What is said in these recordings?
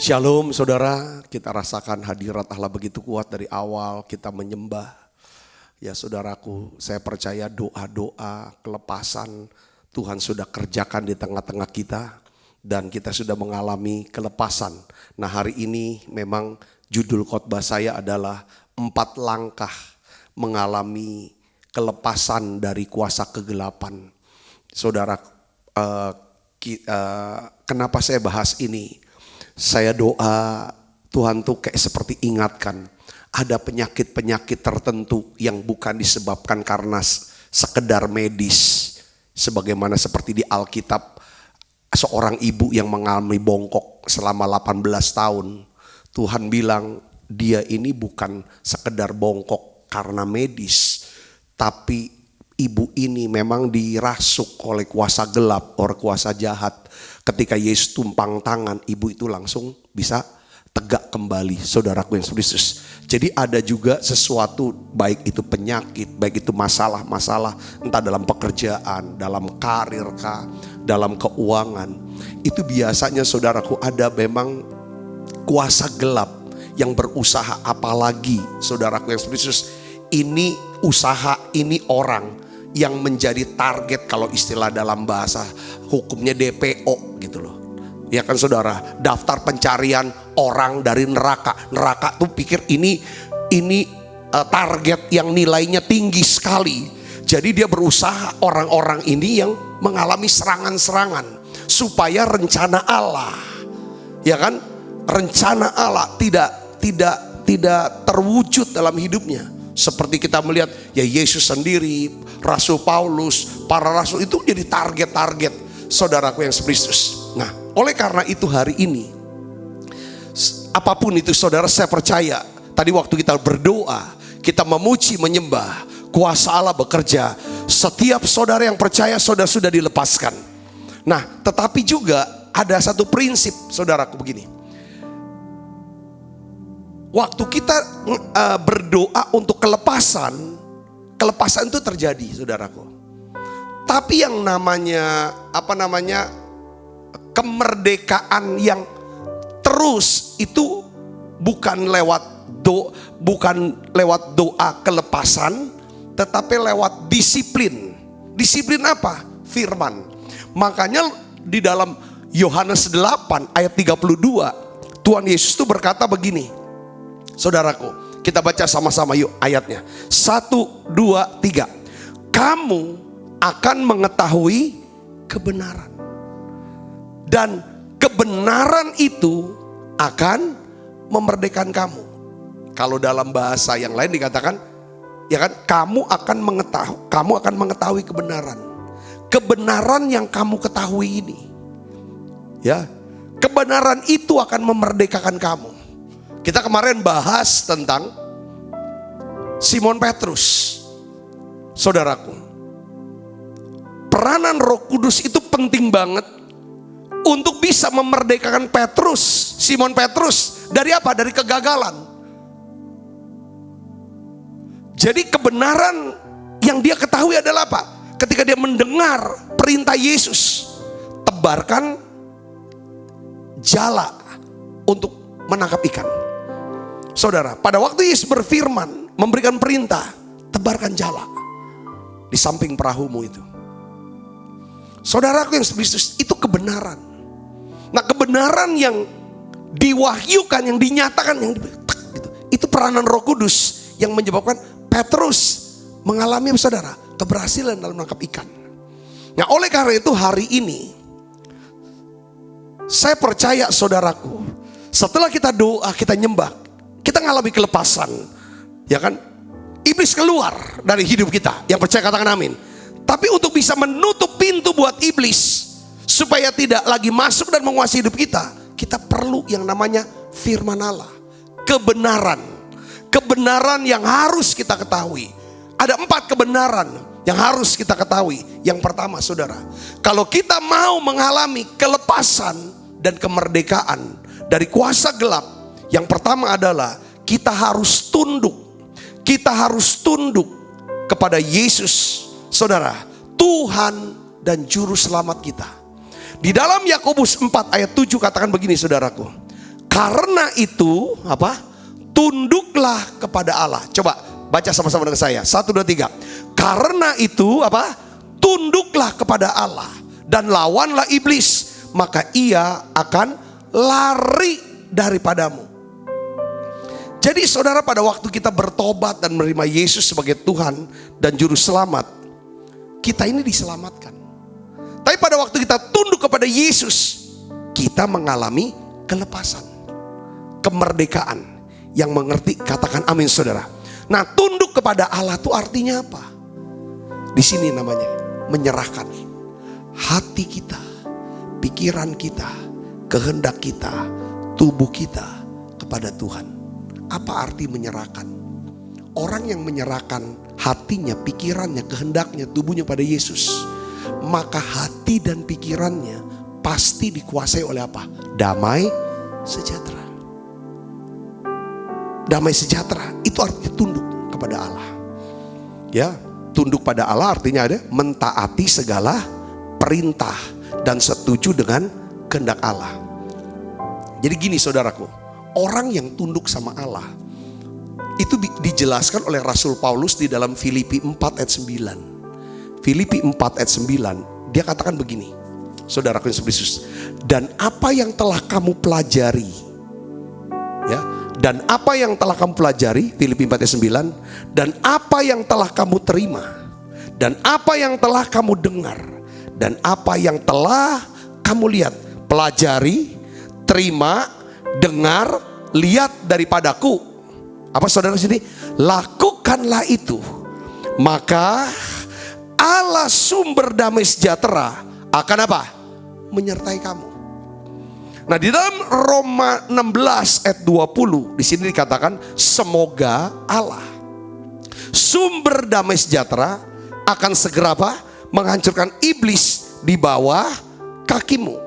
Shalom saudara, kita rasakan hadirat Allah begitu kuat dari awal kita menyembah. Ya saudaraku, saya percaya doa-doa kelepasan Tuhan sudah kerjakan di tengah-tengah kita. Dan kita sudah mengalami kelepasan. Nah hari ini memang judul khotbah saya adalah 4 langkah mengalami kelepasan dari kuasa kegelapan. Saudara, kenapa saya bahas ini? Saya doa Tuhan tuh kayak seperti ingatkan, ada penyakit-penyakit tertentu yang bukan disebabkan karena sekedar medis. Sebagaimana seperti di Alkitab, seorang ibu yang mengalami bongkok selama 18 tahun. Tuhan bilang dia ini bukan sekedar bongkok karena medis, tapi ibu ini memang dirasuk oleh kuasa gelap, oleh kuasa jahat. Ketika Yesus tumpang tangan, ibu itu langsung bisa tegak kembali, saudaraku yang Kristus. Jadi ada juga sesuatu, baik itu penyakit, baik itu masalah-masalah, entah dalam pekerjaan, dalam karir kah, dalam keuangan. Itu biasanya saudaraku ada memang kuasa gelap yang berusaha, apalagi saudaraku yang Kristus. Ini usaha, ini orang yang menjadi target, kalau istilah dalam bahasa hukumnya DPO gitu loh. Ya kan saudara, daftar pencarian orang dari neraka. Neraka tuh pikir ini target yang nilainya tinggi sekali. Jadi dia berusaha orang-orang ini yang mengalami serangan-serangan supaya rencana Allah, ya kan, rencana Allah tidak terwujud dalam hidupnya. Seperti kita melihat ya Yesus sendiri, Rasul Paulus, para rasul itu jadi target-target saudaraku yang Kristus. Nah, oleh karena itu hari ini, apapun itu saudara, saya percaya tadi waktu kita berdoa, kita memuji, menyembah, kuasa Allah bekerja. Setiap saudara yang percaya saudara sudah dilepaskan. Nah, tetapi juga ada satu prinsip saudaraku begini. Waktu kita berdoa untuk kelepasan itu terjadi saudaraku. Tapi yang namanya kemerdekaan yang terus itu bukan lewat doa kelepasan, tetapi lewat disiplin. Disiplin apa? Firman. Makanya di dalam Yohanes 8 ayat 32 Tuhan Yesus itu berkata begini. Saudaraku, kita baca sama-sama yuk ayatnya. 1, 2, 3. Kamu akan mengetahui kebenaran, dan kebenaran itu akan memerdekakan kamu. Kalau dalam bahasa yang lain dikatakan, ya kan, kamu akan mengetahui kebenaran. Kebenaran yang kamu ketahui ini, ya, kebenaran itu akan memerdekakan kamu. Kita kemarin bahas tentang Simon Petrus. Saudaraku, peranan Roh Kudus itu penting banget untuk bisa memerdekakan Petrus, Simon Petrus, dari apa? Dari kegagalan. Jadi kebenaran yang dia ketahui adalah apa? Ketika dia mendengar perintah Yesus, tebarkan jala untuk menangkap ikan. Saudara, pada waktu Yesus berfirman, memberikan perintah, tebarkan jala di samping perahumu itu. Saudaraku yang Kristus, itu kebenaran. Nah, kebenaran yang diwahyukan, yang dinyatakan, itu peranan Roh Kudus yang menyebabkan Petrus mengalami, saudara, keberhasilan dalam menangkap ikan. Nah, oleh karena itu hari ini saya percaya saudaraku, setelah kita doa, kita nyembah, kita ngalami kelepasan, ya kan? Iblis keluar dari hidup kita. Yang percaya katakan amin. Tapi untuk bisa menutup pintu buat iblis supaya tidak lagi masuk dan menguasai hidup kita, kita perlu yang namanya firman Allah, kebenaran. Kebenaran yang harus kita ketahui. Ada 4 kebenaran yang harus kita ketahui. Yang pertama saudara, kalau kita mau mengalami kelepasan dan kemerdekaan dari kuasa gelap, yang pertama adalah kita harus tunduk. Kita harus tunduk kepada Yesus, saudara, Tuhan dan Juru Selamat kita. Di dalam Yakobus 4 ayat 7 katakan begini saudaraku. Karena itu apa? Tunduklah kepada Allah. Coba baca sama-sama dengan saya. 1, 2, 3. Karena itu apa? Tunduklah kepada Allah dan lawanlah iblis, maka ia akan lari daripadamu. Jadi saudara, pada waktu kita bertobat dan menerima Yesus sebagai Tuhan dan Juru Selamat, kita ini diselamatkan. Tapi pada waktu kita tunduk kepada Yesus, kita mengalami kelepasan, kemerdekaan. Yang mengerti katakan amin saudara. Nah, tunduk kepada Allah itu artinya apa? Di sini namanya menyerahkan hati kita, pikiran kita, kehendak kita, tubuh kita kepada Tuhan. Apa arti menyerahkan? Orang yang menyerahkan hatinya, pikirannya, kehendaknya, tubuhnya pada Yesus, maka hati dan pikirannya pasti dikuasai oleh apa? Damai sejahtera. Damai sejahtera itu artinya tunduk kepada Allah. Ya, tunduk pada Allah artinya ada mentaati segala perintah dan setuju dengan kehendak Allah. Jadi gini saudaraku, orang yang tunduk sama Allah itu dijelaskan oleh Rasul Paulus di dalam Filipi 4 ayat 9. Filipi 4 ayat 9, dia katakan begini, saudaraku yang Yesus, dan apa yang telah kamu pelajari, ya, dan apa yang telah kamu pelajari, Filipi 4 ayat 9, dan apa yang telah kamu terima, dan apa yang telah kamu dengar, dan apa yang telah kamu lihat, pelajari, terima, dengar, lihat daripadaku. Apa saudara sini? Lakukanlah itu, maka Allah sumber damai sejahtera akan apa? Menyertai kamu. Nah, di dalam Roma 16 ayat 20 di sini dikatakan semoga Allah sumber damai sejahtera akan segera apa? Menghancurkan iblis di bawah kakimu.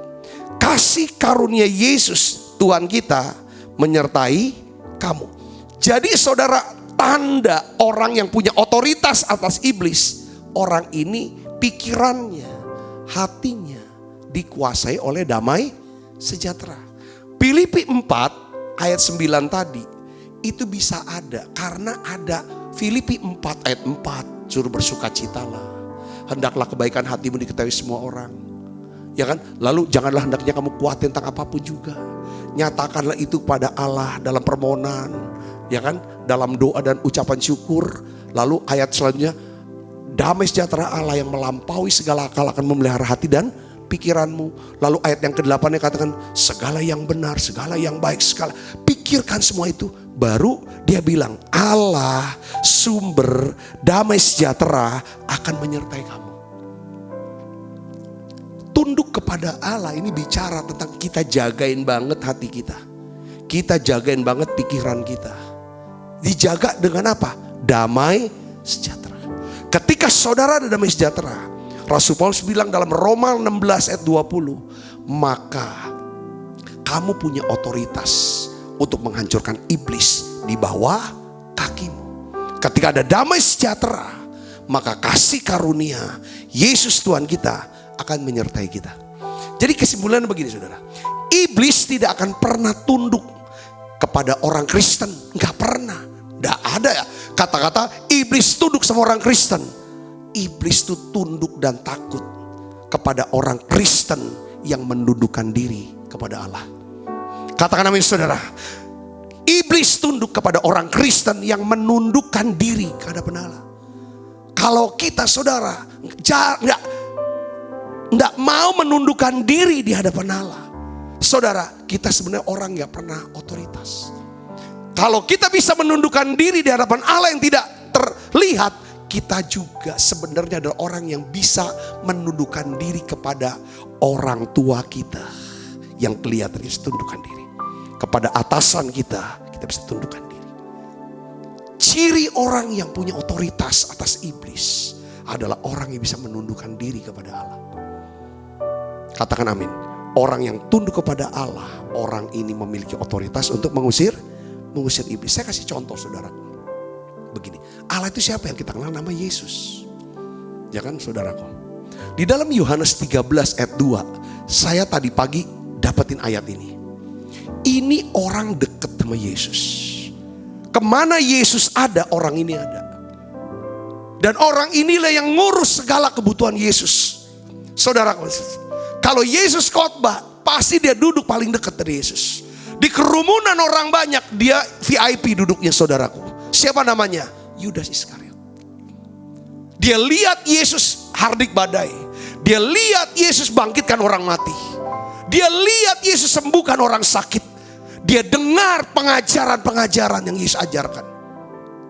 Kasih karunia Yesus Tuhan kita menyertai kamu. Jadi saudara, tanda orang yang punya otoritas atas iblis, orang ini pikirannya, hatinya dikuasai oleh damai sejahtera. Filipi 4 ayat 9 tadi itu bisa ada karena ada Filipi 4 ayat 4, suruh bersukacitalah, hendaklah kebaikan hatimu diketahui semua orang. Ya kan? Lalu janganlah hendaknya kamu khawatir tentang apapun juga. Nyatakanlah itu kepada Allah dalam permohonan, ya kan? Dalam doa dan ucapan syukur. Lalu ayat selanjutnya, damai sejahtera Allah yang melampaui segala akal akan memelihara hati dan pikiranmu. Lalu ayat yang ke-8 katakan segala yang benar, segala yang baik, segala pikirkan semua itu. Baru dia bilang Allah sumber damai sejahtera akan menyertai kamu. Tunduk kepada Allah ini bicara tentang kita jagain banget hati kita. Kita jagain banget pikiran kita. Dijaga dengan apa? Damai sejahtera. Ketika saudara ada damai sejahtera, Rasul Paulus bilang dalam Roma 16 ayat 20, maka kamu punya otoritas untuk menghancurkan iblis di bawah kakimu. Ketika ada damai sejahtera, maka kasih karunia Yesus Tuhan kita akan menyertai kita. Jadi kesimpulannya begini saudara, iblis tidak akan pernah tunduk kepada orang Kristen. Gak pernah. Gak ada ya kata-kata iblis tunduk sama orang Kristen. Iblis itu tunduk dan takut kepada orang Kristen yang menundukkan diri kepada Allah. Katakan amin saudara. Iblis tunduk kepada orang Kristen yang menundukkan diri ke hadapan Allah. Kalau kita saudara nggak mau menundukkan diri di hadapan Allah, saudara, kita sebenarnya orang nggak pernah otoritas. Kalau kita bisa menundukkan diri di hadapan Allah yang tidak terlihat, kita juga sebenarnya adalah orang yang bisa menundukkan diri kepada orang tua kita yang kelihatan, bisa tundukkan diri kepada atasan kita bisa tundukkan diri. Ciri orang yang punya otoritas atas iblis adalah orang yang bisa menundukkan diri kepada Allah. Katakan amin. Orang yang tunduk kepada Allah, orang ini memiliki otoritas untuk mengusir iblis. Saya kasih contoh saudaraku. Begini, Allah itu siapa yang kita kenal? Nama Yesus. Ya kan saudaraku. Di dalam Yohanes 13 ayat 2, saya tadi pagi dapetin ayat ini. Ini orang dekat sama Yesus. Kemana Yesus ada, orang ini ada. Dan orang inilah yang ngurus segala kebutuhan Yesus. Saudara, kalau Yesus khotbah, pasti dia duduk paling dekat dari Yesus. Di kerumunan orang banyak, dia VIP duduknya, saudaraku. Siapa namanya? Yudas Iskariot. Dia lihat Yesus hardik badai. Dia lihat Yesus bangkitkan orang mati. Dia lihat Yesus sembuhkan orang sakit. Dia dengar pengajaran-pengajaran yang Yesus ajarkan.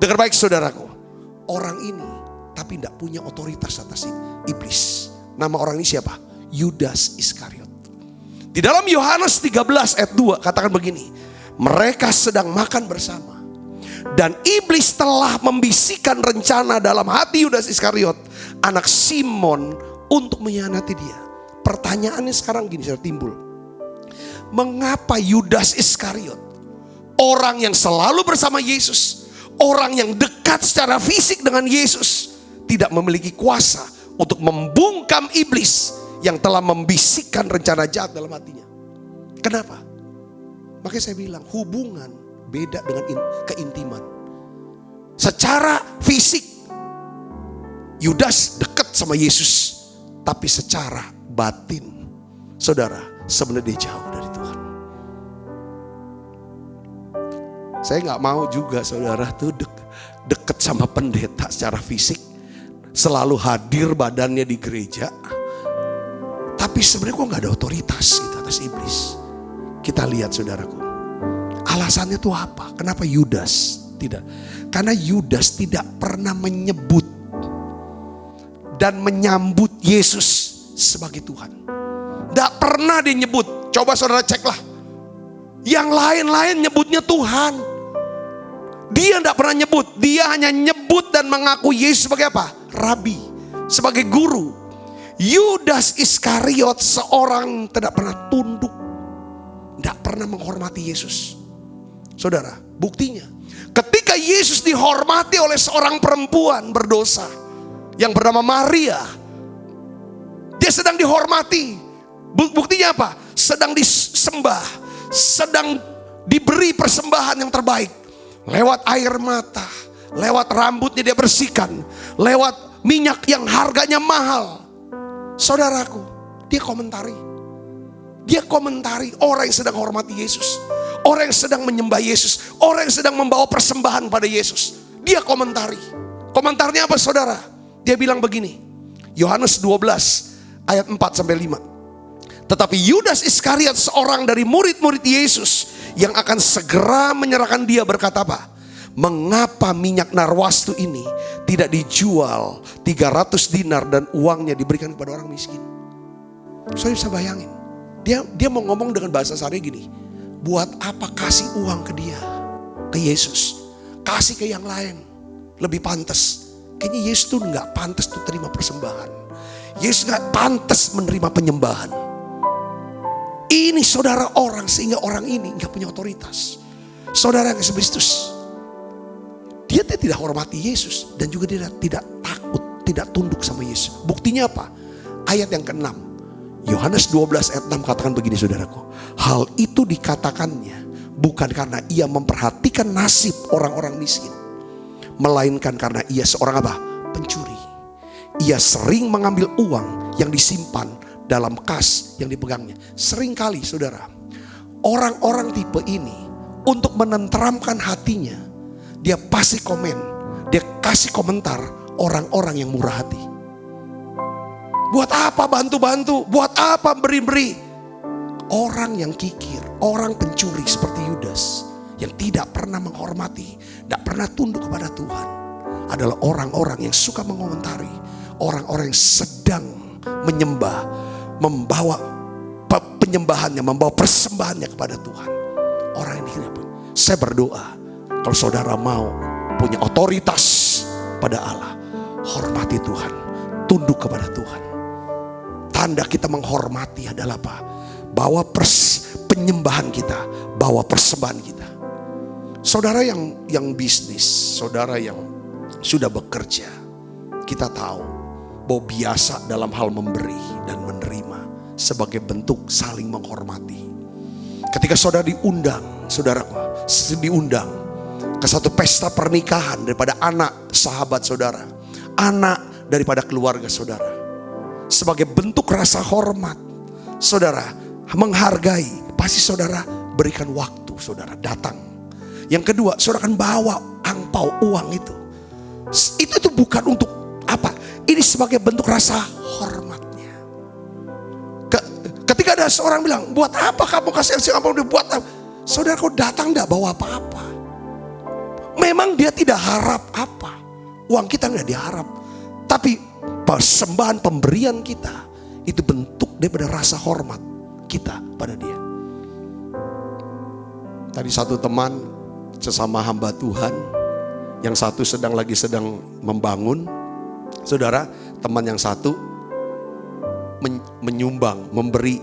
Dengar baik, saudaraku. Orang ini tapi tidak punya otoritas atas iblis. Nama orang ini siapa? Yudas Iskariot. Di dalam Yohanes 13 ayat 2 katakan begini. Mereka sedang makan bersama. Dan iblis telah membisikkan rencana dalam hati Yudas Iskariot, anak Simon, untuk mengkhianati dia. Pertanyaannya sekarang gini, sudah timbul. Mengapa Yudas Iskariot, orang yang selalu bersama Yesus, orang yang dekat secara fisik dengan Yesus, tidak memiliki kuasa untuk membungkam iblis yang telah membisikkan rencana jahat dalam hatinya? Kenapa? Makanya saya bilang hubungan beda dengan keintiman. Secara fisik Yudas dekat sama Yesus, tapi secara batin, saudara, sebenarnya dia jauh dari Tuhan. Saya gak mau juga saudara tuh dekat sama pendeta secara fisik, selalu hadir badannya di gereja, tapi sebenarnya kok gak ada otoritas gitu atas iblis. Kita lihat saudaraku, alasannya tuh apa? Kenapa Yudas tidak? Karena Yudas tidak pernah menyebut dan menyambut Yesus sebagai Tuhan. Tidak pernah dia nyebut. Coba saudara ceklah. Yang lain-lain nyebutnya Tuhan. Dia tidak pernah nyebut. Dia hanya nyebut dan mengaku Yesus sebagai apa? Rabi, sebagai guru. Yudas Iskariot seorang tidak pernah tunduk, tidak pernah menghormati Yesus. Saudara, buktinya ketika Yesus dihormati oleh seorang perempuan berdosa yang bernama Maria, dia sedang dihormati. Buktinya apa? Sedang disembah, sedang diberi persembahan yang terbaik. Lewat air mata, lewat rambutnya dia bersihkan, lewat minyak yang harganya mahal. Saudaraku, dia komentari. Dia komentari orang yang sedang hormati Yesus, orang yang sedang menyembah Yesus, orang yang sedang membawa persembahan pada Yesus. Dia komentari. Komentarnya apa saudara? Dia bilang begini, Yohanes 12 ayat 4-5. Tetapi Yudas Iskariot, seorang dari murid-murid Yesus yang akan segera menyerahkan dia, berkata apa? Mengapa minyak narwastu ini tidak dijual 300 dinar dan uangnya diberikan kepada orang miskin? Saya bisa bayangin. Dia mau ngomong dengan bahasa sehari gini. Buat apa kasih uang ke dia? Ke Yesus. Kasih ke yang lain. Lebih pantas. Kayaknya Yesus tuh gak pantas tuh terima persembahan. Yesus gak pantas menerima penyembahan. Ini saudara orang, sehingga orang ini gak punya otoritas. Saudara yang Kristus, dia tidak hormati Yesus. Dan juga dia tidak takut, tidak tunduk sama Yesus. Buktinya apa? Ayat yang ke-6, Yohanes 12 ayat 6 katakan begini saudaraku. Hal itu dikatakannya bukan karena ia memperhatikan nasib orang-orang miskin, melainkan karena ia seorang apa? Pencuri. Ia sering mengambil uang yang disimpan dalam kas yang dipegangnya. Seringkali saudara, orang-orang tipe ini untuk menenteramkan hatinya, dia pasti komen, dia kasih komentar orang-orang yang murah hati. Buat apa bantu-bantu? Buat apa beri-beri? Orang yang kikir, orang pencuri seperti Yudas, yang tidak pernah menghormati, tidak pernah tunduk kepada Tuhan, adalah orang-orang yang suka mengomentari orang-orang yang sedang menyembah, membawa penyembahannya, membawa persembahannya kepada Tuhan. Orang ini, saya berdoa, kalau saudara mau punya otoritas pada Allah, hormati Tuhan, tunduk kepada Tuhan. Tanda kita menghormati adalah apa? Bawa penyembahan kita, bawa persembahan kita. Saudara yang bisnis, saudara yang sudah bekerja, kita tahu bahwa biasa dalam hal memberi dan menerima sebagai bentuk saling menghormati. Ketika saudara diundang, saudaraku, diundang ke satu pesta pernikahan daripada anak sahabat saudara, anak daripada keluarga saudara, sebagai bentuk rasa hormat, saudara menghargai, pasti saudara berikan waktu, saudara datang. Yang kedua, saudara akan bawa angpau, uang itu. Itu bukan untuk apa? Ini sebagai bentuk rasa hormatnya. Ketika ada seorang bilang, buat apa kamu kasih angpau? Buat apa? Saudara, kau datang gak bawa apa-apa. Memang dia tidak harap apa. Uang kita gak diharap. Tapi persembahan pemberian kita, itu bentuk daripada rasa hormat kita pada dia. Tadi satu teman, sesama hamba Tuhan, yang satu sedang membangun. Saudara, teman yang satu menyumbang, memberi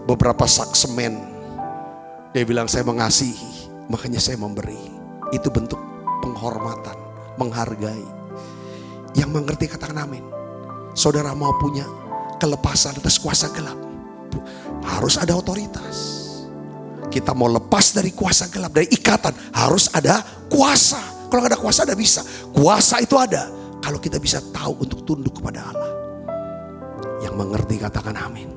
beberapa sak semen. Dia bilang, saya mengasihi, makanya saya memberi. Itu bentuk penghormatan, menghargai. Yang mengerti katakan amin. Saudara mau punya kelepasan atas kuasa gelap, harus ada otoritas. Kita mau lepas dari kuasa gelap, dari ikatan, harus ada kuasa. Kalau nggak ada kuasa, tidak bisa. Kuasa itu ada kalau kita bisa tahu untuk tunduk kepada Allah. Yang mengerti katakan amin.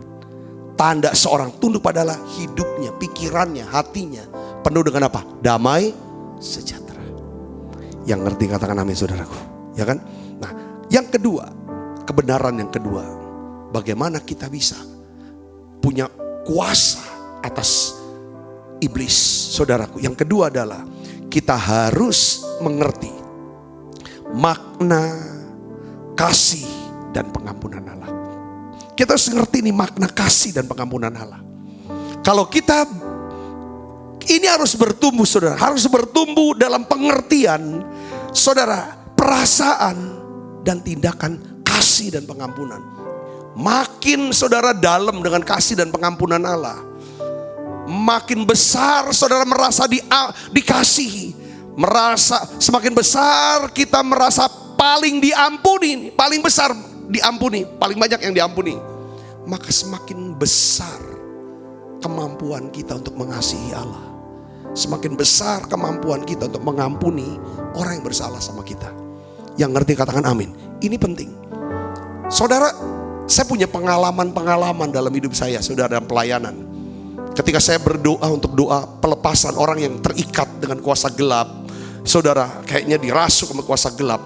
Tanda seorang tunduk pada Allah, hidupnya, pikirannya, hatinya penuh dengan apa? Damai, sejahtera. Yang ngerti katakan amin, saudaraku. Ya kan? Nah, yang kedua, kebenaran yang kedua, bagaimana kita bisa punya kuasa atas iblis, saudaraku. Yang kedua adalah kita harus mengerti makna kasih dan pengampunan Allah. Kita harus mengerti nih makna kasih dan pengampunan Allah. Kalau kita ini harus bertumbuh, saudara, harus bertumbuh dalam pengertian, saudara, perasaan dan tindakan kasih dan pengampunan. Makin saudara dalam dengan kasih dan pengampunan Allah, makin besar saudara merasa dikasihi, merasa semakin besar kita merasa paling diampuni, paling besar diampuni, paling banyak yang diampuni, maka semakin besar kemampuan kita untuk mengasihi Allah, semakin besar kemampuan kita untuk mengampuni orang yang bersalah sama kita. Yang ngerti katakan amin. Ini penting, saudara. Saya punya pengalaman dalam hidup saya, saudara, dalam pelayanan. Ketika saya berdoa untuk doa pelepasan orang yang terikat dengan kuasa gelap, saudara, kayaknya dirasuk sama kuasa gelap.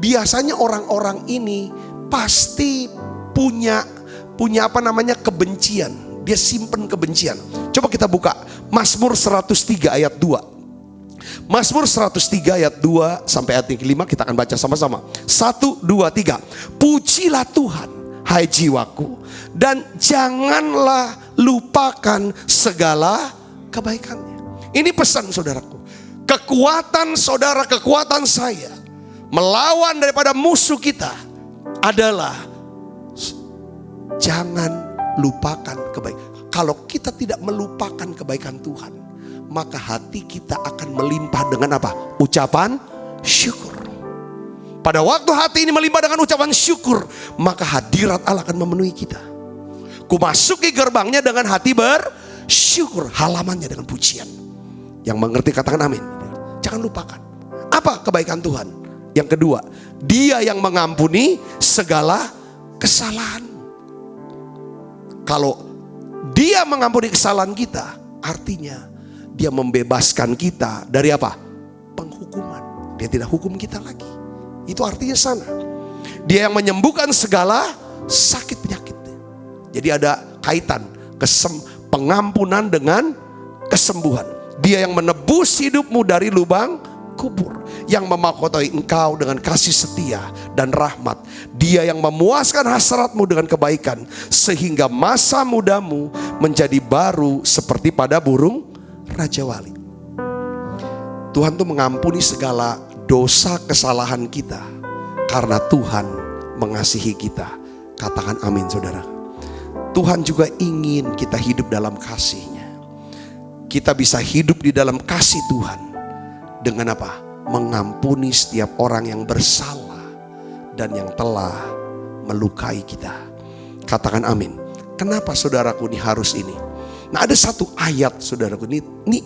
Biasanya orang-orang ini pasti punya kebencian. Dia simpen kebencian. Coba kita buka Mazmur 103 ayat 2. Mazmur 103 ayat 2 sampai ayat 5 kita akan baca sama-sama. 1, 2, 3. Pujilah Tuhan, hai jiwaku, dan janganlah lupakan segala kebaikannya. Ini pesan saudaraku. Kekuatan saudara, kekuatan saya melawan daripada musuh kita adalah jangan lupakan kebaikan. Kalau kita tidak melupakan kebaikan Tuhan, maka hati kita akan melimpah dengan apa? Ucapan syukur. Pada waktu hati ini melimpah dengan ucapan syukur, maka hadirat Allah akan memenuhi kita. Ku masuki gerbangnya dengan hati bersyukur, halamannya dengan pujian. Yang mengerti katakan amin. Jangan lupakan. Apa kebaikan Tuhan? Yang kedua, Dia yang mengampuni segala kesalahan. Kalau Dia mengampuni kesalahan kita, artinya Dia membebaskan kita dari apa? Penghukuman. Dia tidak hukum kita lagi. Itu artinya sana. Dia yang menyembuhkan segala sakit penyakit. Jadi ada kaitan pengampunan dengan kesembuhan. Dia yang menebus hidupmu dari lubang kubur, yang memahkoti engkau dengan kasih setia dan rahmat. Dia yang memuaskan hasratmu dengan kebaikan, sehingga masa mudamu menjadi baru seperti pada burung Raja Wali. Tuhan tuh mengampuni segala dosa kesalahan kita karena Tuhan mengasihi kita. Katakan amin, saudara. Tuhan juga ingin kita hidup dalam kasih-Nya. Kita bisa hidup di dalam kasih Tuhan dengan apa? Mengampuni setiap orang yang bersalah dan yang telah melukai kita. Katakan amin. Kenapa saudaraku ini harus ini? Nah, ada satu ayat saudaraku, ini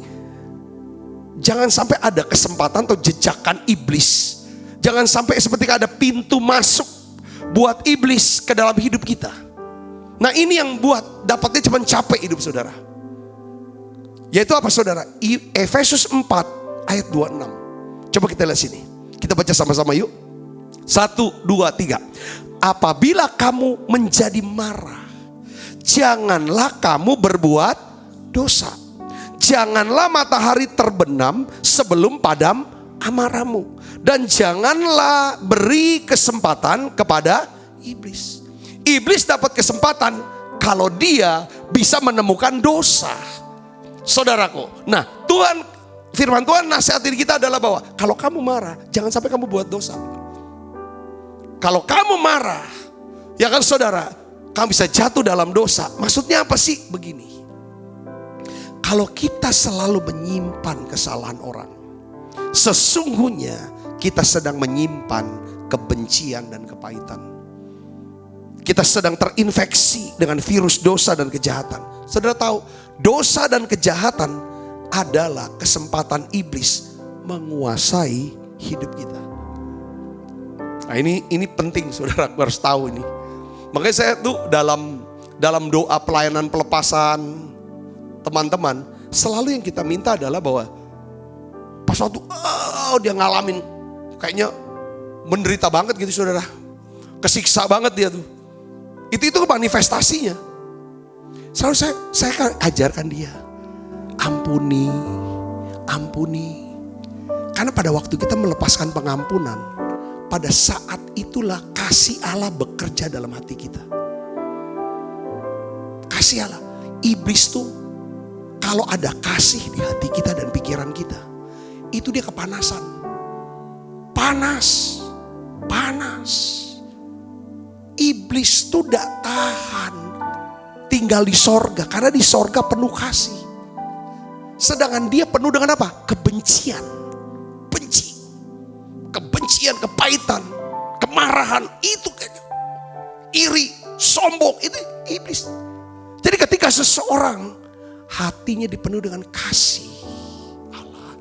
jangan sampai ada kesempatan atau jejakan iblis. Jangan sampai seperti ada pintu masuk buat iblis ke dalam hidup kita. Nah, ini yang buat dapatnya cuma capek hidup saudara. Yaitu apa saudara? Efesus 4 ayat 26. Coba kita lihat sini. Kita baca sama-sama yuk. 1, 2, 3. Apabila kamu menjadi marah, janganlah kamu berbuat dosa. Janganlah matahari terbenam sebelum padam amarahmu. Dan janganlah beri kesempatan kepada iblis. Iblis dapat kesempatan kalau dia bisa menemukan dosa. Saudaraku, nah firman Tuhan nasihatin kita adalah bahwa kalau kamu marah, jangan sampai kamu buat dosa. Kalau kamu marah, ya kan saudara, kamu bisa jatuh dalam dosa. Maksudnya apa sih? Begini, kalau kita selalu menyimpan kesalahan orang, sesungguhnya kita sedang menyimpan kebencian dan kepahitan. Kita sedang terinfeksi dengan virus dosa dan kejahatan. Saudara tahu, dosa dan kejahatan adalah kesempatan iblis menguasai hidup kita. Nah, ini penting saudara, harus tahu ini. Makanya saya tuh dalam doa pelayanan pelepasan teman-teman, selalu yang kita minta adalah bahwa pas waktu dia ngalamin kayaknya menderita banget gitu saudara, kesiksa banget dia tuh, itu manifestasinya. Selalu saya akan ajarkan dia, ampuni. Karena pada waktu kita melepaskan pengampunan, pada saat itulah kasih Allah bekerja dalam hati kita. Kasih Allah. Iblis tuh kalau ada kasih di hati kita dan pikiran kita, itu dia kepanasan. Panas. Iblis tuh gak tahan tinggal di sorga, karena di sorga penuh kasih. Sedangkan dia penuh dengan apa? Kebencian, kepahitan, kemarahan, itu kayaknya iri, sombong, itu iblis. Jadi ketika seseorang hatinya dipenuhi dengan kasih Allah,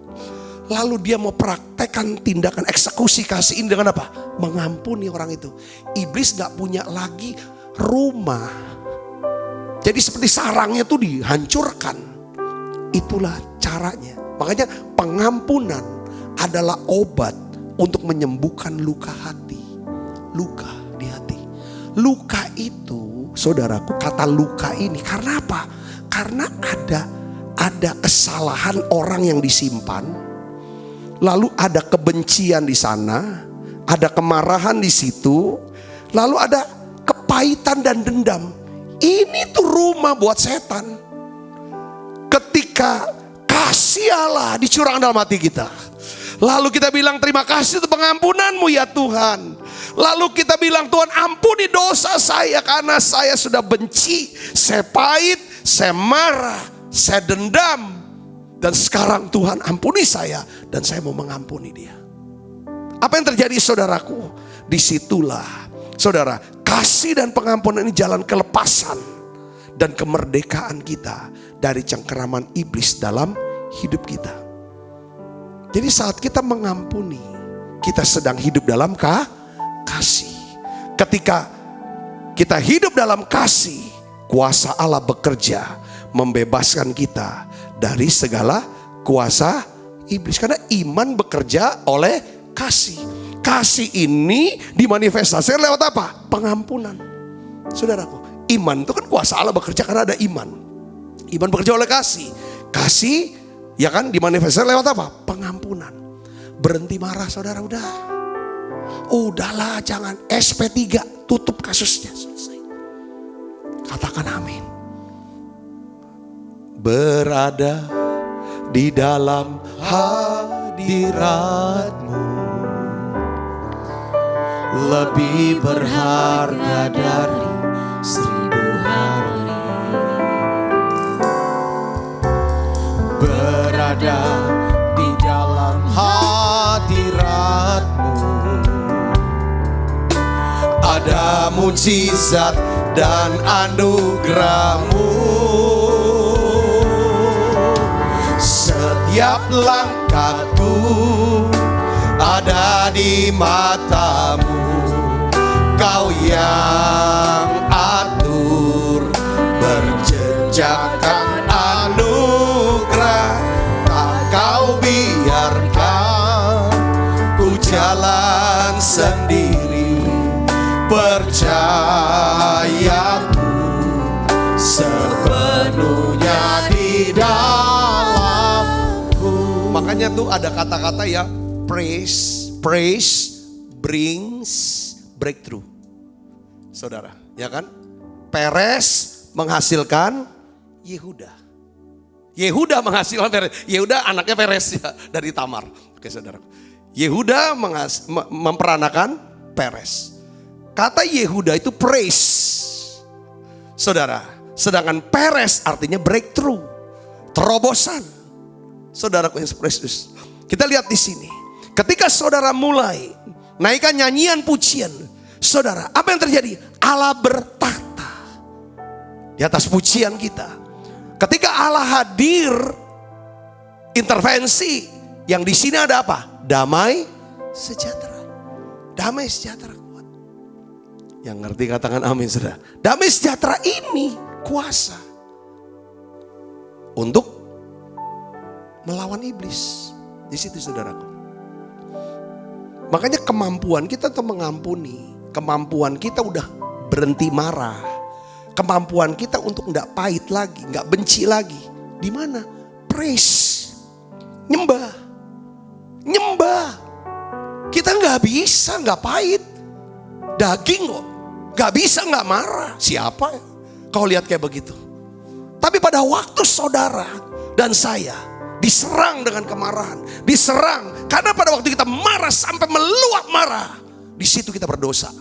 lalu dia mau praktekkan tindakan eksekusi kasih ini dengan apa? Mengampuni orang itu. Iblis gak punya lagi rumah. Jadi seperti sarangnya tuh dihancurkan. Itulah caranya. Makanya pengampunan adalah obat untuk menyembuhkan luka hati. Luka di hati. Luka itu, saudaraku, kata luka ini karena apa? Karena ada kesalahan orang yang disimpan. Lalu ada kebencian di sana, ada kemarahan di situ, lalu ada kepahitan dan dendam. Ini tuh rumah buat setan. Ketika kasih Allah dicurahkan dalam hati kita, lalu kita bilang terima kasih untuk pengampunanmu ya Tuhan. Lalu kita bilang, Tuhan ampuni dosa saya karena saya sudah benci, saya pahit, saya marah, saya dendam. Dan sekarang Tuhan ampuni saya dan saya mau mengampuni dia. Apa yang terjadi saudaraku? Disitulah saudara, kasih dan pengampunan ini jalan kelepasan dan kemerdekaan kita dari cengkeraman iblis dalam hidup kita. Jadi saat kita mengampuni, kita sedang hidup dalam kasih. Ketika kita hidup dalam kasih, kuasa Allah bekerja membebaskan kita dari segala kuasa iblis. Karena iman bekerja oleh kasih. Kasih ini dimanifestasikan lewat apa? Pengampunan. Saudaraku, iman itu kan kuasa Allah bekerja karena ada iman. Iman bekerja oleh kasih. Kasih ya kan dimanifestasikan lewat apa? Pengampunan. Berhenti marah saudara, udahlah, jangan. SP3, tutup kasusnya, selesai. Katakan amin. Berada di dalam hadirat-Mu lebih berharga dari 1000 hari. Berada di dalam hadirat-Mu ada mujizat dan anugerah-Mu. Setiap langkahku ada di matamu. Kau yang atur, berjenjakkan anugerah. Tak kau biarkan ku jalan sendiri. Percayaku sepenuhnya di dalamku. Makanya tuh ada kata-kata ya, praise brings breakthrough. Saudara, ya kan? Peres menghasilkan Yehuda. Yehuda menghasilkan Peres. Yehuda anaknya Peres ya, dari Tamar. Oke saudara. Yehuda memperanakan Peres. Kata Yehuda itu praise. Saudara, sedangkan Peres artinya breakthrough, terobosan. Saudaraku yang precious. Kita lihat di sini. Ketika saudara mulai naikkan nyanyian pujian, saudara, apa yang terjadi? Allah bertahta di atas pujian kita. Ketika Allah hadir, intervensi, yang di sini ada apa? Damai sejahtera. Damai sejahtera kuat. Yang ngerti katakan amin, saudara. Damai sejahtera ini kuasa untuk melawan iblis. Di situ saudaraku. Makanya kemampuan kita untuk mengampuni, kemampuan kita udah berhenti marah, kemampuan kita untuk nggak pahit lagi, nggak benci lagi. Di mana? Praise, nyembah. Kita nggak bisa nggak pahit, daging kok, nggak bisa nggak marah. Siapa ya? Kau lihat kayak begitu. Tapi pada waktu saudara dan saya diserang dengan kemarahan, diserang karena pada waktu kita marah sampai meluap marah, di situ kita berdosa.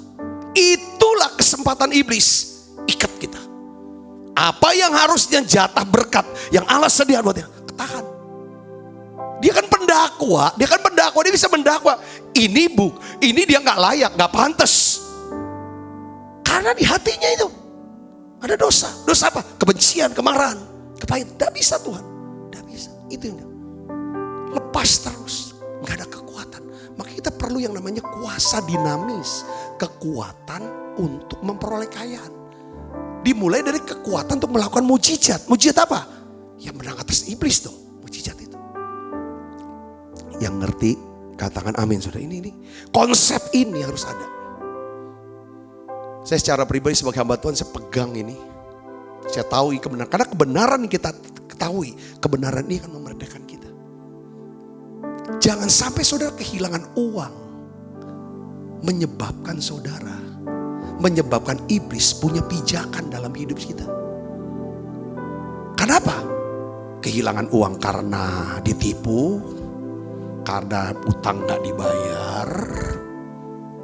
Itulah kesempatan iblis ikat kita. Apa yang harusnya jatah berkat yang Allah sediakan buatnya, ketahan. Dia kan pendakwa, dia bisa mendakwa. Ini dia nggak layak, nggak pantas. Karena di hatinya itu ada dosa. Dosa apa? Kebencian, kemarahan, kepahitan. Tidak bisa Tuhan, tidak bisa. Itu yang lepas terus, nggak ada kekuatan. Maka kita perlu yang namanya kuasa dinamis, kekuatan untuk memperoleh kekayaan. Dimulai dari kekuatan untuk melakukan mujizat. Mujizat apa? Yang menang atas iblis dong, mujizat itu. Yang ngerti katakan amin saudara. Ini konsep ini harus ada. Saya secara pribadi sebagai hamba Tuhan, saya pegang ini. Saya tahu kebenaran, karena kebenaran yang kita ketahui, kebenaran ini akan memerdekakan kita. Jangan sampai saudara kehilangan uang menyebabkan saudara, menyebabkan iblis punya pijakan dalam hidup kita. Kenapa? Kehilangan uang karena ditipu, karena utang gak dibayar,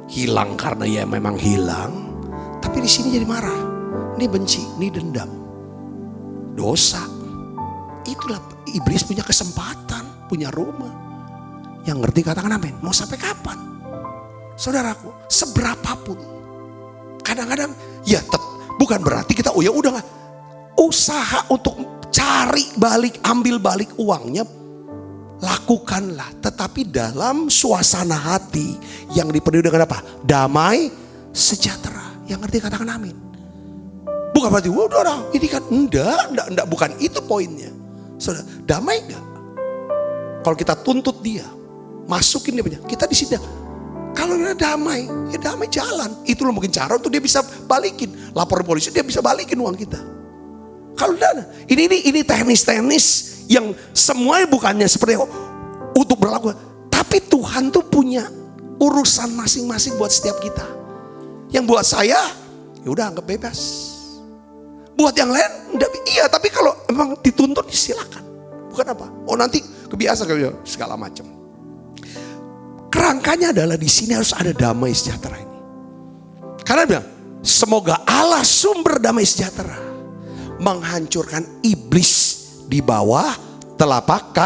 hilang karena ya memang hilang. Tapi di sini jadi marah, ini benci, ini dendam, dosa. Itulah iblis punya kesempatan, punya rumah. Yang ngerti katakan amin. Mau sampai kapan? Saudaraku, seberapapun. Kadang-kadang ya bukan berarti kita ya udah nggak usaha untuk cari balik, ambil balik uangnya. Lakukanlah, tetapi dalam suasana hati yang dipenuhi dengan apa? Damai sejahtera. Yang ngerti katakan amin. Bukan berarti udah ini kan enggak, bukan itu poinnya. Saudara, damai enggak? Kalau kita tuntut dia, masukin dia banyak, kita di sini. Kalau dia damai, ya damai jalan. Itu loh mungkin cara untuk dia bisa balikin. Lapor polisi, dia bisa balikin uang kita. Kalau dana, ini teknis-teknis yang semuanya bukannya seperti untuk berlaku. Tapi Tuhan tuh punya urusan masing-masing buat setiap kita. Yang buat saya, ya udah anggap bebas. Buat yang lain, iya. Tapi kalau memang dituntut, silakan. Bukan apa? Oh nanti kebiasaan segala macam. Kerangkanya adalah di sini harus ada damai sejahtera ini. Karena bilang, semoga Allah sumber damai sejahtera menghancurkan iblis di bawah telapak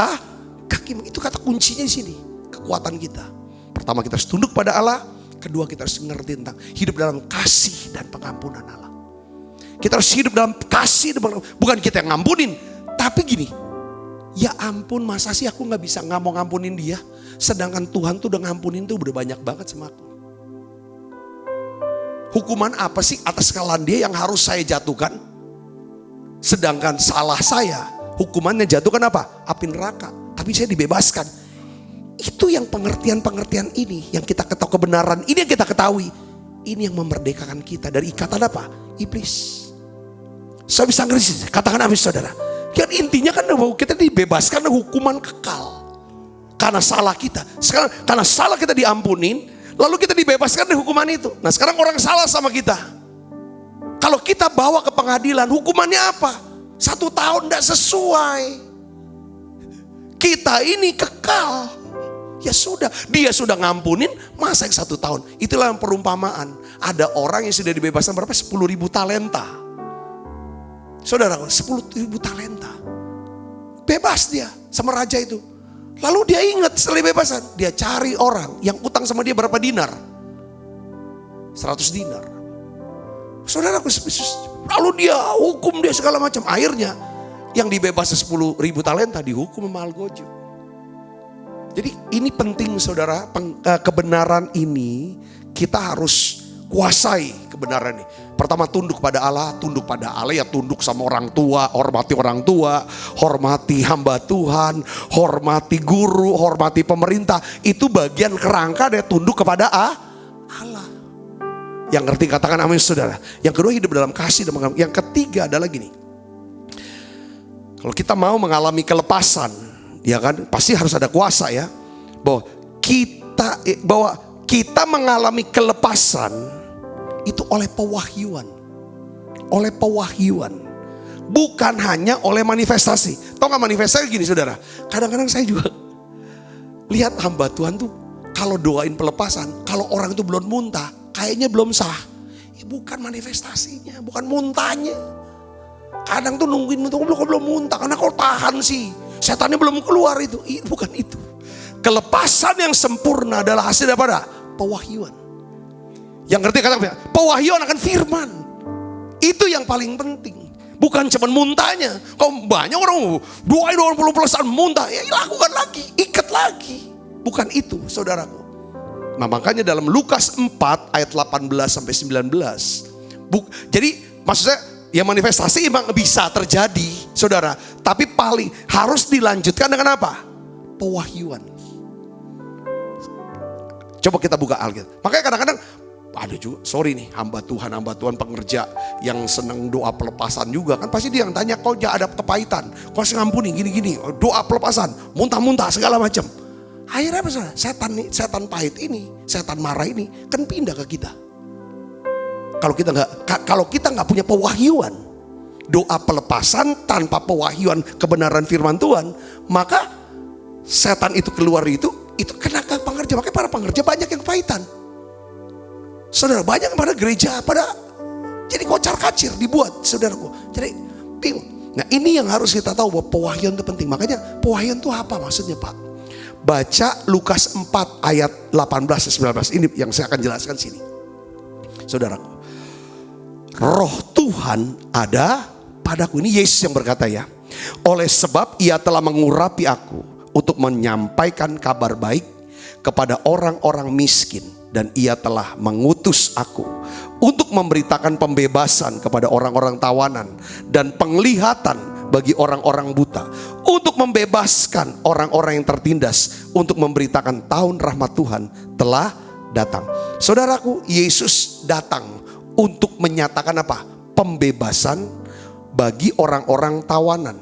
kaki. Itu kata kuncinya di sini. Kekuatan kita. Pertama kita harus tunduk pada Allah. Kedua kita harus mengerti tentang hidup dalam kasih dan pengampunan Allah. Kita harus hidup dalam kasih. Bukan kita yang ngampunin. Tapi gini. Ya ampun, masa sih aku nggak mau ngampunin dia. Sedangkan Tuhan tuh udah ngampunin tuh udah banyak banget sama aku. Hukuman apa sih atas kesalahan dia yang harus saya jatuhkan? Sedangkan salah saya, hukumannya jatuhkan apa? Api neraka. Tapi saya dibebaskan. Itu yang pengertian-pengertian ini, yang kita ketahui kebenaran, ini yang kita ketahui. Ini yang memerdekakan kita dari ikatan apa? Iblis. Saya bisa ngerti, katakan amin saudara. Kan intinya kan bahwa kita dibebaskan dari hukuman kekal. Karena salah kita. Sekarang karena salah kita diampunin, lalu kita dibebaskan dari hukuman itu. Nah sekarang orang salah sama kita. Kalau kita bawa ke pengadilan, hukumannya apa? 1 tahun tidak sesuai. Kita ini kekal. Ya sudah, dia sudah ngampunin, masa yang 1 tahun. Itulah yang perumpamaan. Ada orang yang sudah dibebaskan berapa? 10.000 talenta. Saudara, 10.000 talenta. Bebas dia sama raja itu. Lalu dia ingat setelah bebasan, dia cari orang yang utang sama dia berapa dinar? 100 dinar. Saudara, lalu dia hukum dia segala macam. Akhirnya yang dibebaskan 10.000 talenta dihukum sama Algojo. Jadi ini penting saudara, kebenaran ini kita harus kuasai kebenaran ini. Pertama tunduk pada Allah ya tunduk sama orang tua, hormati orang tua, hormati hamba Tuhan, hormati guru, hormati pemerintah. Itu bagian kerangka dia tunduk kepada Allah. Yang ngerti katakan amin saudara. Yang kedua hidup dalam kasih dan mengalami. Yang ketiga adalah gini. Kalau kita mau mengalami kelepasan, ya kan pasti harus ada kuasa ya. Bahwa kita mengalami kelepasan itu oleh pewahyuan. Oleh pewahyuan. Bukan hanya oleh manifestasi. Tahu gak manifestasi gini saudara? Kadang-kadang saya juga lihat hamba Tuhan tuh kalau doain pelepasan, kalau orang itu belum muntah, kayaknya belum sah. Bukan manifestasinya, bukan muntahnya. Kadang tuh nungguin muntah, belum muntah. Karena kau tahan sih, setannya belum keluar itu. Bukan itu. Kelepasan yang sempurna adalah hasil daripada pewahyuan. Yang ngerti kata pewahyuan akan firman. Itu yang paling penting. Bukan cuma muntahnya. Kalau banyak orang doain 20% muntah, ya lakukan lagi, ikat lagi. Bukan itu saudaraku. Nah makanya dalam Lukas 4 ayat 18 sampai 19. Jadi maksudnya ya manifestasi memang bisa terjadi saudara. Tapi paling harus dilanjutkan dengan apa? Pewahyuan. Coba kita buka Alkitab. Makanya kadang-kadang ada juga, sorry nih hamba Tuhan pengerja yang senang doa pelepasan juga kan pasti dia yang tanya kok ada kepahitan, kok ngampuni gini-gini, doa pelepasan, muntah-muntah segala macam. Akhirnya apa saudara? Setan pahit ini, setan marah ini kan pindah ke kita. Kalau kita nggak punya pewahyuan, doa pelepasan tanpa pewahyuan kebenaran firman Tuhan, maka setan itu keluar itu kena ke pengerja. Makanya para pengerja banyak yang kepahitan. Saudara, banyak yang pada gereja pada jadi kocar-kacir dibuat saudaraku. Jadi bingung. Nah ini yang harus kita tahu bahwa pewahyuan itu penting. Makanya pewahyuan itu apa maksudnya Pak? Baca Lukas 4 ayat 18-19. Ini yang saya akan jelaskan sini. Saudaraku. Roh Tuhan ada padaku. Ini Yesus yang berkata ya. Oleh sebab ia telah mengurapi aku untuk menyampaikan kabar baik kepada orang-orang miskin. Dan ia telah mengutus aku untuk memberitakan pembebasan kepada orang-orang tawanan dan penglihatan bagi orang-orang buta, untuk membebaskan orang-orang yang tertindas, untuk memberitakan tahun rahmat Tuhan telah datang. Saudaraku, Yesus datang untuk menyatakan apa? Pembebasan bagi orang-orang tawanan.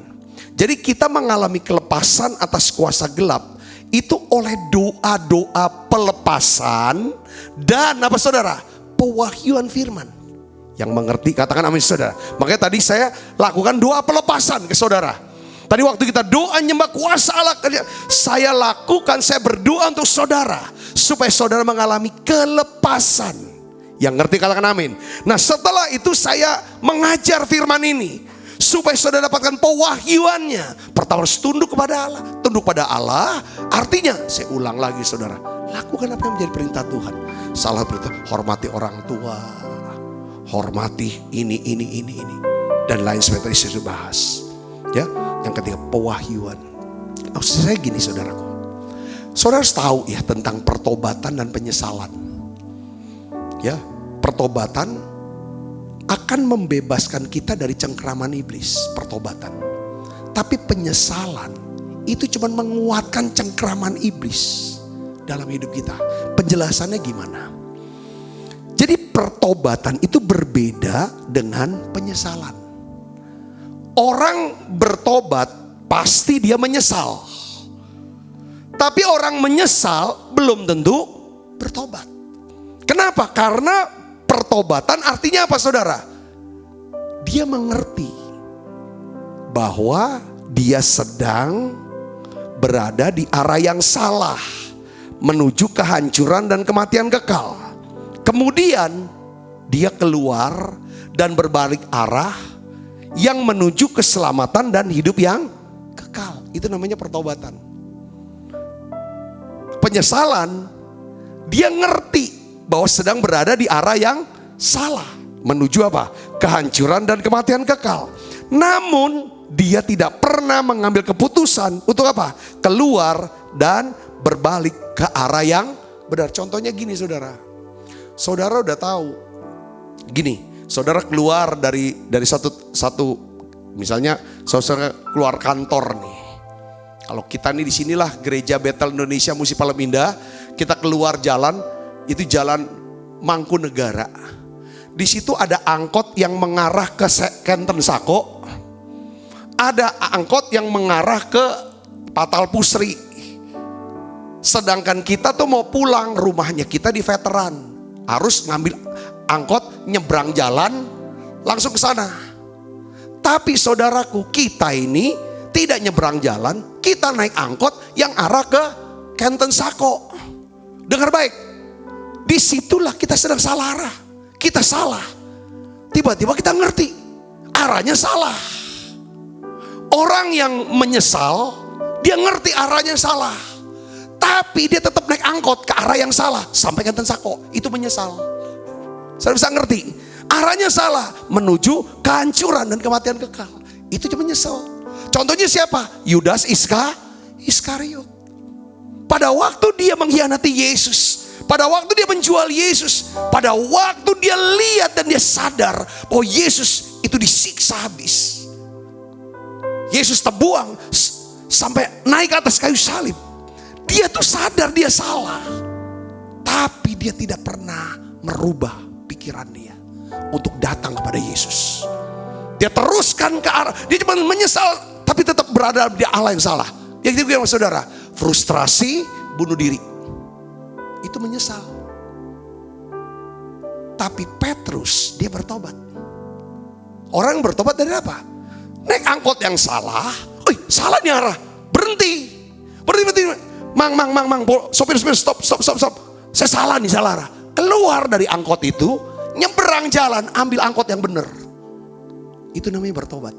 Jadi kita mengalami kelepasan atas kuasa gelap itu oleh doa-doa pelepasan dan apa saudara? Pewahyuan firman. Yang mengerti katakan amin saudara. Makanya tadi saya lakukan doa pelepasan ke saudara. Tadi waktu kita doa nyembah kuasa Allah, saya berdoa untuk saudara supaya saudara mengalami kelepasan. Yang ngerti katakan amin. Nah setelah itu saya mengajar firman ini supaya saudara dapatkan pewahyuannya. Pertama harus tunduk kepada Allah. Tunduk pada Allah artinya, saya ulang lagi saudara, lakukan apa yang menjadi perintah Tuhan. Salah perintah, hormati orang tua, hormati ini dan lain sebagainya sudah bahas. Ya, yang ketiga pewahyuan. Maksud saya gini saudaraku. Saudara harus tahu ya tentang pertobatan dan penyesalan. Ya, pertobatan akan membebaskan kita dari cengkraman iblis, pertobatan. Tapi penyesalan itu cuma menguatkan cengkraman iblis dalam hidup kita. Penjelasannya gimana? Jadi pertobatan itu berbeda dengan penyesalan. Orang bertobat pasti dia menyesal. Tapi orang menyesal belum tentu bertobat. Kenapa? Karena pertobatan artinya apa saudara? Dia mengerti bahwa dia sedang berada di arah yang salah, menuju kehancuran dan kematian kekal. Kemudian dia keluar dan berbalik arah yang menuju keselamatan dan hidup yang kekal. Itu namanya pertobatan. Penyesalan, dia ngerti bahwa sedang berada di arah yang salah, menuju apa? Kehancuran dan kematian kekal. Namun dia tidak pernah mengambil keputusan untuk apa? Keluar dan berbalik ke arah yang benar. Contohnya gini saudara. Saudara udah tahu. Gini, saudara keluar dari satu misalnya saudara keluar kantor nih. Kalau kita nih di sinilah Gereja Betel Indonesia Musi Palem Indah, kita keluar jalan, itu jalan Mangkunegara. Di situ ada angkot yang mengarah ke Kenten Sako, ada angkot yang mengarah ke Patal Pusri. Sedangkan kita tuh mau pulang, rumahnya kita di Veteran, harus ngambil angkot nyebrang jalan langsung ke sana. Tapi saudaraku, kita ini tidak nyebrang jalan, kita naik angkot yang arah ke Kenten Sako. Dengar baik, disitulah kita sedang salah arah. Kita salah. Tiba-tiba kita ngerti arahnya salah. Orang yang menyesal, dia ngerti arahnya salah. Tapi dia tetap naik angkot ke arah yang salah sampai Kenten Sako. Itu menyesal. Saya bisa ngerti. Arahnya salah menuju kehancuran dan kematian kekal. Itu cuma menyesal. Contohnya siapa? Yudas Iskariot. Pada waktu dia mengkhianati Yesus, pada waktu dia menjual Yesus, pada waktu dia lihat dan dia sadar bahwa Yesus itu disiksa habis. Yesus terbuang sampai naik ke atas kayu salib. Dia tuh sadar dia salah. Tapi dia tidak pernah merubah pikiran dia untuk datang kepada Yesus. Dia teruskan ke arah, dia cuma menyesal tapi tetap berada di Allah yang salah. Yang itu saudara, frustrasi, bunuh diri. Itu menyesal. Tapi Petrus dia bertobat. Orang yang bertobat dari apa? Naik angkot yang salah. Salah nih arah. Berhenti. Mang, sopir, stop. Saya salah nih, salah arah. Keluar dari angkot itu, nyeberang jalan, ambil angkot yang benar. Itu namanya bertobat.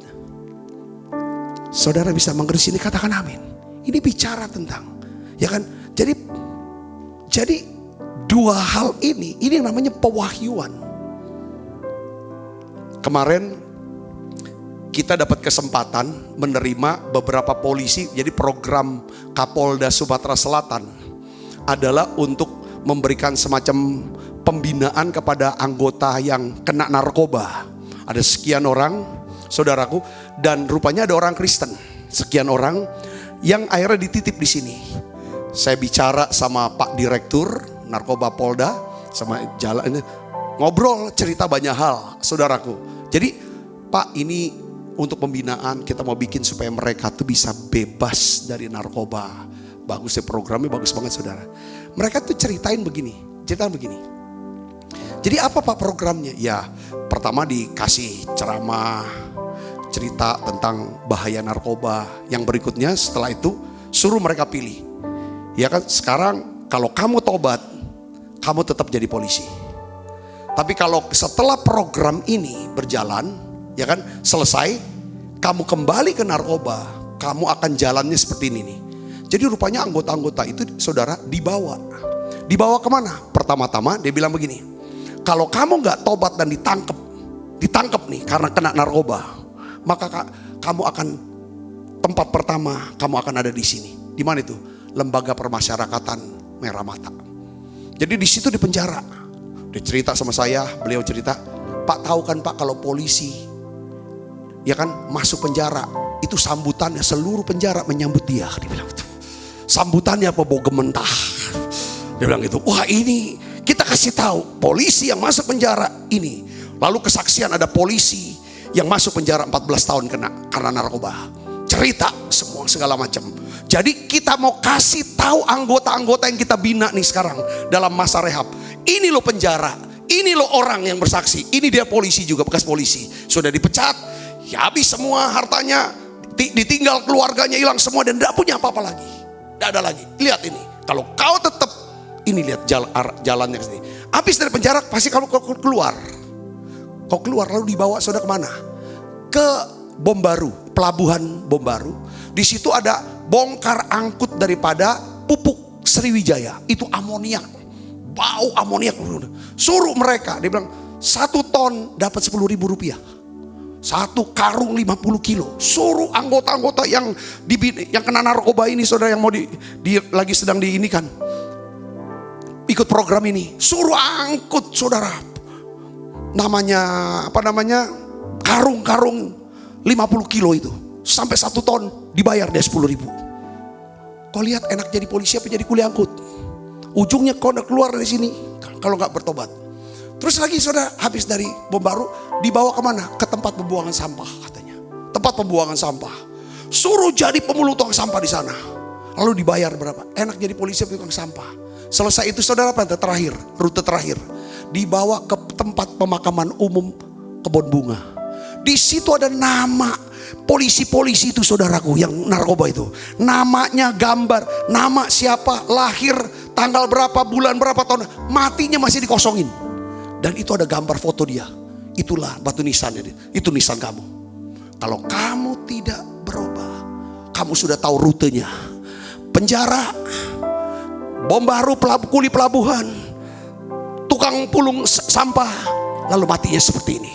Saudara bisa mengerti ini, katakan amin. Ini bicara tentang, ya kan? Jadi dua hal ini yang namanya pewahyuan. Kemarin kita dapat kesempatan menerima beberapa polisi. Jadi program Kapolda Sumatera Selatan adalah untuk memberikan semacam pembinaan kepada anggota yang kena narkoba. Ada sekian orang, saudaraku, dan rupanya ada orang Kristen, sekian orang yang akhirnya dititip di sini. Saya bicara sama Pak Direktur Narkoba Polda, sama jalan ngobrol, cerita banyak hal, saudaraku. Jadi Pak, ini untuk pembinaan kita mau bikin supaya mereka tuh bisa bebas dari narkoba. Bagus ya, programnya bagus banget saudara. Mereka tuh ceritain begini. Jadi apa Pak programnya? Ya, pertama dikasih ceramah, cerita tentang bahaya narkoba. Yang berikutnya setelah itu suruh mereka pilih. Ya kan, sekarang kalau kamu tobat, kamu tetap jadi polisi. Tapi kalau setelah program ini berjalan, ya kan, selesai, kamu kembali ke narkoba, kamu akan jalannya seperti ini nih. Jadi rupanya anggota-anggota itu saudara dibawa kemana? Pertama-tama dia bilang begini, kalau kamu gak tobat dan ditangkap nih karena kena narkoba, maka kamu akan tempat pertama kamu akan ada di sini. Di mana itu? Lembaga Permasyarakatan Merah Mata. Jadi di situ di penjara. Dia cerita sama saya, beliau cerita, Pak tahu kan Pak kalau polisi ya kan masuk penjara, itu sambutannya seluruh penjara menyambut dia. Dia bilang itu. Sambutannya apa? Bau gementah. Dia bilang gitu. Wah ini kita kasih tahu polisi yang masuk penjara ini. Lalu kesaksian ada polisi yang masuk penjara 14 tahun karena narkoba. Cerita semua segala macam. Jadi kita mau kasih tahu anggota-anggota yang kita bina nih sekarang dalam masa rehab. Ini loh penjara, ini loh orang yang bersaksi. Ini dia polisi juga, bekas polisi. Sudah dipecat, ya habis semua hartanya, ditinggal keluarganya hilang semua dan tidak punya apa-apa lagi. Tidak ada lagi. Lihat ini, kalau kau tetap, ini lihat jalannya ke sini. Habis dari penjara pasti kamu keluar. Kau keluar lalu dibawa saudara kemana? Ke Bom Baru, pelabuhan Bom Baru. Di situ ada bongkar angkut daripada pupuk Sriwijaya. Itu amoniak, bau amoniak. Suruh mereka, dia bilang 1 ton dapat 10.000 rupiah. 1 karung 50 kilo. Suruh anggota-anggota yang kena narkoba ini, saudara, yang mau lagi sedang diinikan, ikut program ini. Suruh angkut, saudara. Namanya karung-karung 50 kilo itu. Sampai 1 ton dibayar dia 10.000. Kau lihat enak jadi polisi apa jadi kuli angkut? Ujungnya kau udah keluar dari sini kalau nggak bertobat. Terus lagi saudara, habis dari Bom Baru dibawa kemana? Ke tempat pembuangan sampah katanya. Tempat pembuangan sampah. Suruh jadi pemulung tukang sampah di sana. Lalu dibayar berapa? Enak jadi polisi apa tukang sampah. Selesai itu saudara, apa terakhir? Rute terakhir. Dibawa ke tempat pemakaman umum Kebon Bunga. Di situ ada nama polisi-polisi itu saudaraku yang narkoba itu. Namanya, gambar, nama siapa, lahir, tanggal berapa, bulan berapa, tahun, matinya masih dikosongin. Dan itu ada gambar foto dia. Itulah batu nisannya, itu nisan kamu. Kalau kamu tidak berubah, kamu sudah tahu rutenya. Penjara, Bom Baru, kuli pelabuhan, tukang pulung sampah, lalu matinya seperti ini.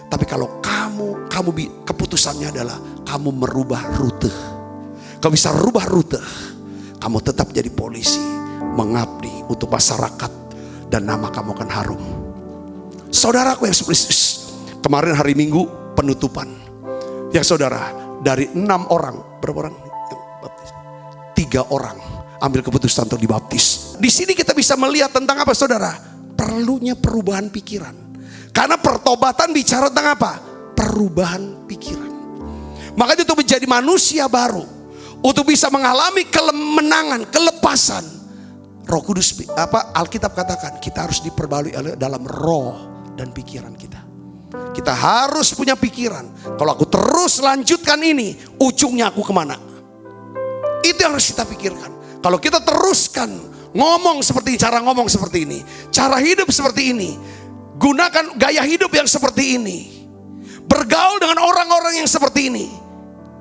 Tapi kalau kamu keputusannya adalah kamu merubah rute. Kamu bisa rubah rute. Kamu tetap jadi polisi, mengabdi untuk masyarakat, dan nama kamu akan harum. Saudaraku yang kemarin hari Minggu penutupan. Ya saudara, dari 6 orang, berapa orang yang baptis? 3 orang ambil keputusan untuk dibaptis. Di sini kita bisa melihat tentang apa saudara? Perlunya perubahan pikiran. Karena pertobatan bicara tentang apa? Perubahan pikiran. Makanya untuk menjadi manusia baru, untuk bisa mengalami kemenangan, kelepasan, Roh Kudus, Alkitab katakan kita harus diperbarui dalam roh dan pikiran kita. Kita harus punya pikiran. Kalau aku terus lanjutkan ini, ujungnya aku kemana? Itu yang harus kita pikirkan. Kalau kita teruskan ngomong seperti ini, cara ngomong seperti ini, cara hidup seperti ini, gunakan gaya hidup yang seperti ini, bergaul dengan orang-orang yang seperti ini,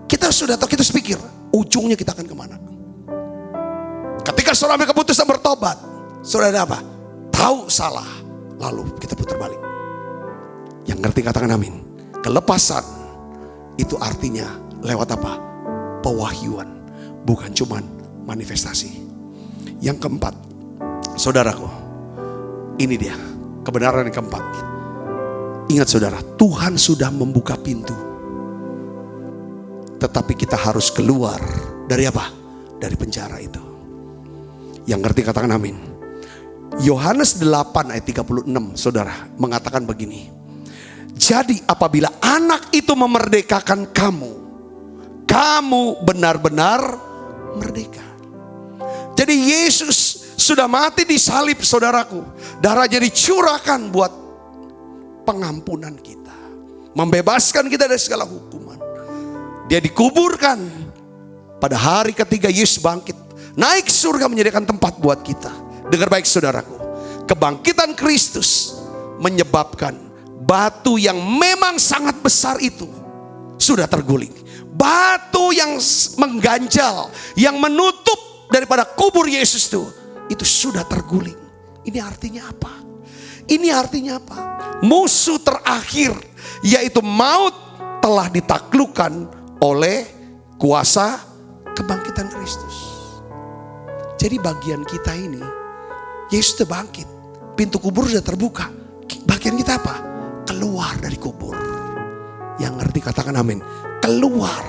kita sudah tahu, kita pikir ujungnya kita akan kemana. Ketika saudara ambil keputusan bertobat, saudara ada apa? Tahu salah, lalu kita putar balik. Yang ngerti katakan amin. Kelepasan itu artinya lewat apa? Pewahyuan, bukan cuman manifestasi. Yang keempat, saudaraku, ini dia kebenaran yang keempat. Ingat saudara, Tuhan sudah membuka pintu. Tetapi kita harus keluar dari apa? Dari penjara itu. Yang ngerti katakan amin. Yohanes 8 ayat 36 saudara mengatakan begini. Jadi apabila anak itu memerdekakan kamu, kamu benar-benar merdeka. Jadi Yesus sudah mati di salib saudaraku. Darahnya dicurahkan buat pengampunan kita, membebaskan kita dari segala hukuman. Dia dikuburkan. Pada hari ketiga Yesus bangkit, naik surga menyediakan tempat buat kita. Dengar baik saudaraku, kebangkitan Kristus menyebabkan batu yang memang sangat besar itu sudah terguling. Batu yang mengganjal, yang menutup daripada kubur Yesus itu sudah terguling. Ini artinya apa? Ini artinya apa? Musuh terakhir yaitu maut telah ditaklukkan oleh kuasa kebangkitan Kristus. Jadi bagian kita ini, Yesus sudah bangkit, pintu kubur sudah terbuka. Bagian kita apa? Keluar dari kubur. Yang ngerti katakan amin. Keluar.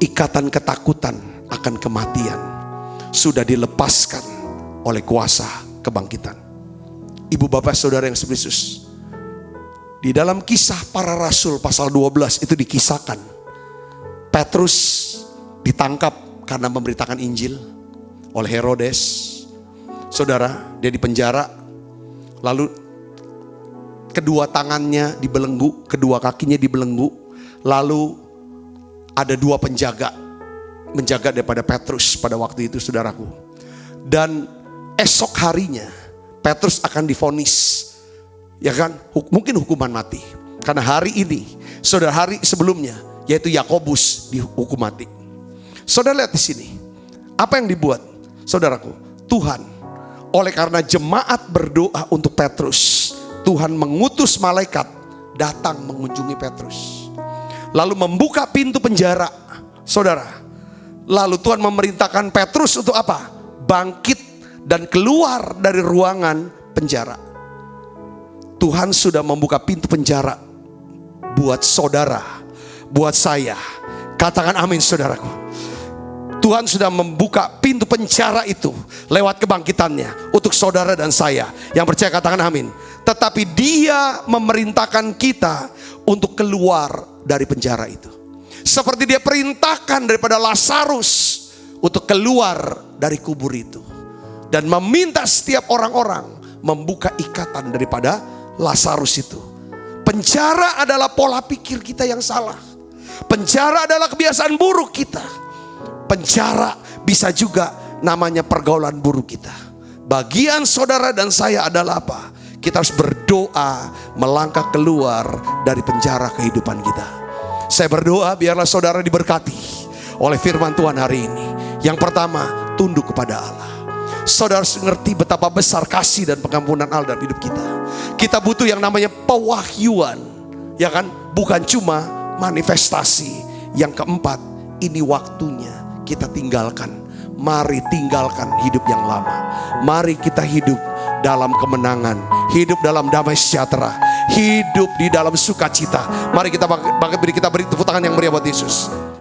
Ikatan ketakutan akan kematian sudah dilepaskan oleh kuasa kebangkitan. Ibu bapak saudara yang sekaligus, di dalam Kisah Para Rasul pasal 12 itu dikisahkan Petrus ditangkap karena memberitakan Injil oleh Herodes. Saudara, dia dipenjara, lalu kedua tangannya dibelenggu, kedua kakinya dibelenggu, lalu ada dua penjaga menjaga daripada Petrus pada waktu itu, saudaraku. Dan esok harinya Petrus akan divonis, ya kan, mungkin hukuman mati. Karena hari ini, saudara, hari sebelumnya yaitu Yakobus dihukum mati. Saudara lihat di sini, apa yang dibuat, saudaraku? Tuhan, oleh karena jemaat berdoa untuk Petrus, Tuhan mengutus malaikat datang mengunjungi Petrus, lalu membuka pintu penjara, saudara. Lalu Tuhan memerintahkan Petrus untuk apa? Bangkit dan keluar dari ruangan penjara. Tuhan sudah membuka pintu penjara buat saudara, buat saya. Katakan amin, saudaraku. Tuhan sudah membuka pintu penjara itu lewat kebangkitannya untuk saudara dan saya. Yang percaya katakan amin. Tetapi Dia memerintahkan kita untuk keluar dari penjara itu. Seperti Dia perintahkan daripada Lazarus untuk keluar dari kubur itu. Dan meminta setiap orang-orang membuka ikatan daripada Lazarus itu. Penjara adalah pola pikir kita yang salah. Penjara adalah kebiasaan buruk kita. Penjara bisa juga namanya pergaulan buruk kita. Bagian saudara dan saya adalah apa? Kita harus berdoa melangkah keluar dari penjara kehidupan kita. Saya berdoa biarlah saudara diberkati oleh firman Tuhan hari ini. Yang pertama, tunduk kepada Allah. Saudara harus mengerti betapa besar kasih dan pengampunan Allah dalam hidup kita. Kita butuh yang namanya pewahyuan, ya kan? Bukan cuma manifestasi. Yang keempat, ini waktunya kita tinggalkan. Mari tinggalkan hidup yang lama. Mari kita hidup dalam kemenangan, hidup dalam damai sejahtera, hidup di dalam sukacita. Mari kita beri tepuk tangan yang meriah buat Yesus.